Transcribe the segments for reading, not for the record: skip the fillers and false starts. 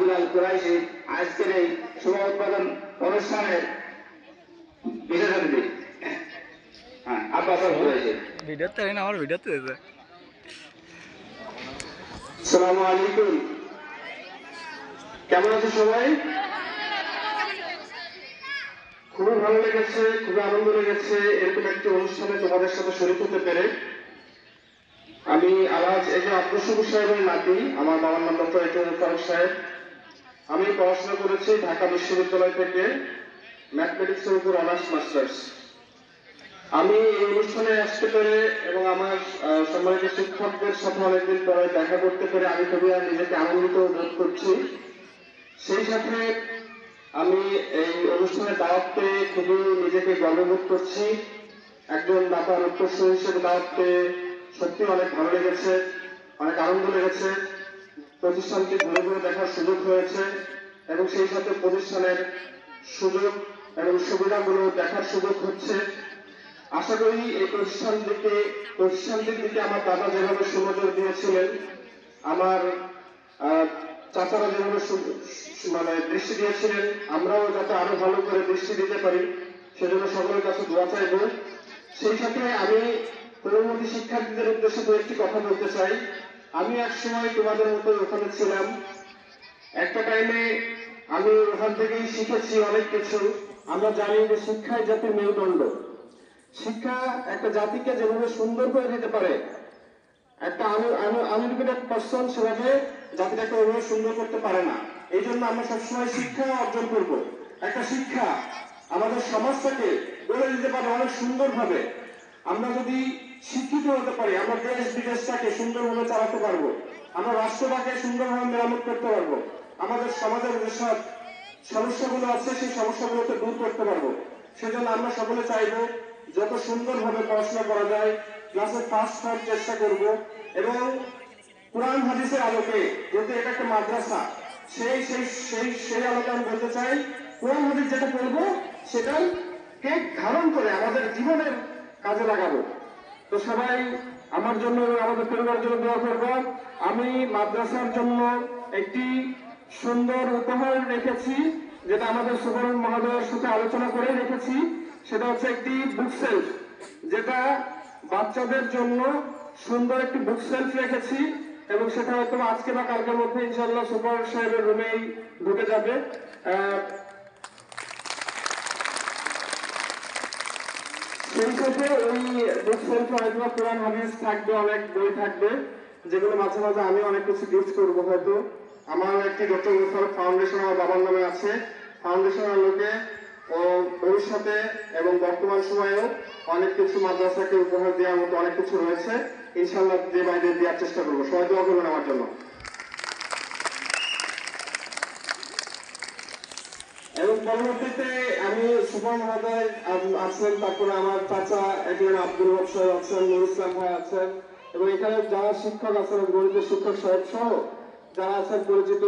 আব্দুল আল কুরাইশি আজকের এই শুভ উদ্বোধন অনুষ্ঠানের বিশেষ অতিথি। হ্যাঁ, আব্বাস আল কুরাইশি। ভিডিওতে আমার ভিডিওতে আছে। আসসালামু আলাইকুম, কেমন আছে সবাই? খুবই ভালো লেগেছে, খুবই আনন্দ লেগেছে এরকম একটি অনুষ্ঠানে তোমাদের সাথে শরীক হতে পেরে। আমি আলহাজ এজে আব্দুল শুকুর সাহেবের নাতি, আমার বাবার নাম ডক্টর এজে ফারুক সাহেব। আমি পড়াশোনা করেছি ঢাকা বিশ্ববিদ্যালয় থেকে ম্যাথমেটিক্স এর উপর অনার্স মাস্টার্স। আমি এই অনুষ্ঠানে আসতে পেরে এবং আমার সম্মানিত শিক্ষকদের সাথে অনেকদিন পরে দেখা করতে পেরে আমি খুবই নিজেকে আনন্দিত বোধ করছি। সেই সাথে আমি এই অনুষ্ঠানে দাওয়াত পেয়ে খুবই নিজেকে গর্ববোধ করছি। একজন দাতার উত্তরসূরি হিসেবে দাওয়াত পেয়ে সত্যি অনেক ভালো লেগেছে, অনেক আনন্দ লেগেছে। প্রতিষ্ঠানটি ঘুরে ঘুরে দেখার সুযোগ হয়েছে এবং সেই সাথে প্রতিষ্ঠানের সুযোগ এবং সুবিধাগুলো দেখার সুযোগ হচ্ছে। আশা করি এই প্রতিষ্ঠানটির দিকে আমার দাদা যেভাবে সুনজর দিয়েছিলেন, আমার চাচারা যেভাবে দৃষ্টি দিয়েছিলেন, আমরাও যাতে আরো ভালো করে দৃষ্টি দিতে পারি সেজন্য সকলের কাছে দোয়া চাইব। সেই সাথে আমি পূর্ববর্তী শিক্ষার্থীদের উদ্দেশ্যে দু একটি কথা বলতে চাই। আমি এক সময় তোমাদের মতো ওখানে ছিলাম, একটা টাইমে আমি ওখান থেকেই শিখেছি অনেক কিছু। আমরা জানি যে শিক্ষাই জাতির মেরুদণ্ড। শিক্ষা একটা জাতিকে যেভাবে সুন্দর করে দিতে পারে, একটা আনএডুকেটেড পার্সন সেভাবে জাতিটাকে ওইভাবে সুন্দর করতে পারে না। এই জন্য আমরা সবসময় শিক্ষা অর্জন করব। একটা শিক্ষা আমাদের সমাজটাকে গড়ে দিতে পারে অনেক সুন্দরভাবে। আমরা যদি শিক্ষিত হতে পারি, আমরা দেশ বিদেশটাকে সুন্দরভাবে চালাতে পারবো, আমরা রাষ্ট্রটাকে সুন্দরভাবে মেরামত করতে পারবো, আমাদের সমাজের যেসব সমস্যাগুলো আছে সেই সমস্যাগুলোকে দূর করতে পারবো। সেজন্য আমরা সকলে চাইবো যত সুন্দরভাবে পড়াশোনা করা যায়, ক্লাসে ফার্স্ট হওয়ার চেষ্টা করব এবং কোরআন হাদিসের আলোকে, যেহেতু এটা একটা মাদ্রাসা, সেই আলোকে আমি বলতে চাই কোরআন হাদিস যেটা পড়বো সেটাই কে ধারণ করে আমাদের জীবনের কাজে লাগাবো। তো সবাই আমার জন্য আমাদের পরিবারের জন্য দোয়া করবো। আমি মাদ্রাসার জন্য একটি সুন্দর উপহার রেখেছি, যেটা আমাদের সুবরণ মহোদয়ের সাথে আলোচনা করে রেখেছি। সেটা হচ্ছে একটি বুক সেলফ, যেটা বাচ্চাদের জন্য সুন্দর একটি বুক সেলফ রেখেছি এবং সেটা হয়তো আজকে বা কালকের মধ্যে ইনশাআল্লাহ সুপার সাহেবের রুমেই ঢুকে যাবে। সেই সাথে ওই বুক সেলফে হয়তো কোরআন হাদিস থাকবে, অনেক বই থাকবে, যেগুলো মাঝে মাঝে আমি অনেক কিছু গিফট করবো। হয়তো আমার একটি ডক্টর মুফারক ফাউন্ডেশন আমার বাবার নামে আছে। ফাউন্ডেশনের লোকে ও ভবিষ্যতে এবং বর্তমান সময়েও অনেক কিছু মাদ্রাসাকে উপহার দেওয়ার মতো অনেক কিছু রয়েছে। ইনশাআল্লাহ যে বাইরে দেওয়ার চেষ্টা করবো। সবাই দোয়া করবেন আমার জন্য। এবং পরবর্তীতে আমি সুপার মহোদয় আছেন, তারপরে আমার চাচা একজন আব্দুল হক সাহেব আছেন, নুর ইসলাম ভাই আছেন এবং এখানে যারা শিক্ষক আছেন, গণিত শিক্ষক সাহেব সহ যারা আছেন, পরিচিত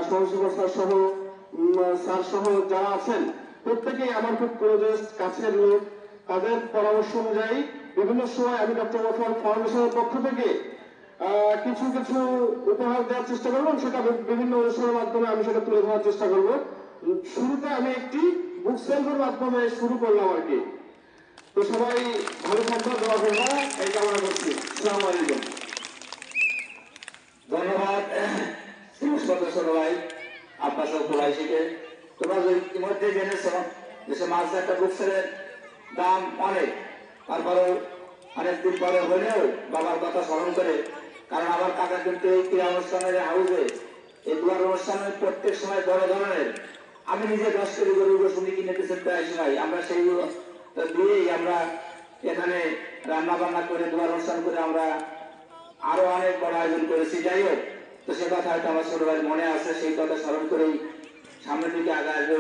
সহসুপার স্যার সহ স্যার সহ যারা আছেন, প্রত্যেকেই আমার খুব ক্লোজেস কাছের লোক। তাদের পরামর্শ অনুযায়ী বিভিন্ন সময় আমি ডক্টর মোফারক ফাউন্ডেশনের পক্ষ থেকে কিছু কিছু উপহার দেওয়ার চেষ্টা করবো। সেটা বিভিন্ন অনুষ্ঠানের মাধ্যমে আমি সেটা তুলে ধরার চেষ্টা করবো। শুরুতে আমি একটি বুক সেলফের মাধ্যমে শুরু করলাম আর কি। তো সবাই ভালো থাকবে, দোয়া করবা, এই কামনা করছি। আসসালামু আলাইকুম। ধন্যবাদ সবাই আব্বাস আল কুরাইশিকে। তোমরা ইতিমধ্যে জেনেছ দেশে মাদ্রাসা একটা বুক সেলের দাম অনেক, তারপরেও অনেকদিন পরে হলেও বাবার কথা স্মরণ করে, কারণ আমার কাকা কিন্তু এই ক্রীড়া অনুষ্ঠানের হাউসে এই দুয়ার অনুষ্ঠানের প্রত্যেক সময় বড় ধরনের, আমি নিজে 10 কেজি গরুর গোশত কিনে দিচ্ছি প্রায় সময়। আমরা সেইগুলো দিয়েই আমরা এখানে রান্না বান্না করে দুয়ার অনুষ্ঠান করে আমরা আরো অনেক বড় আয়োজন করেছি। যাই হোক, তো সে কথা হয়তো আমার ছোট ভাই মনে আছে, সেই কথা স্মরণ করেই সামনের দিকে আগে আসবে।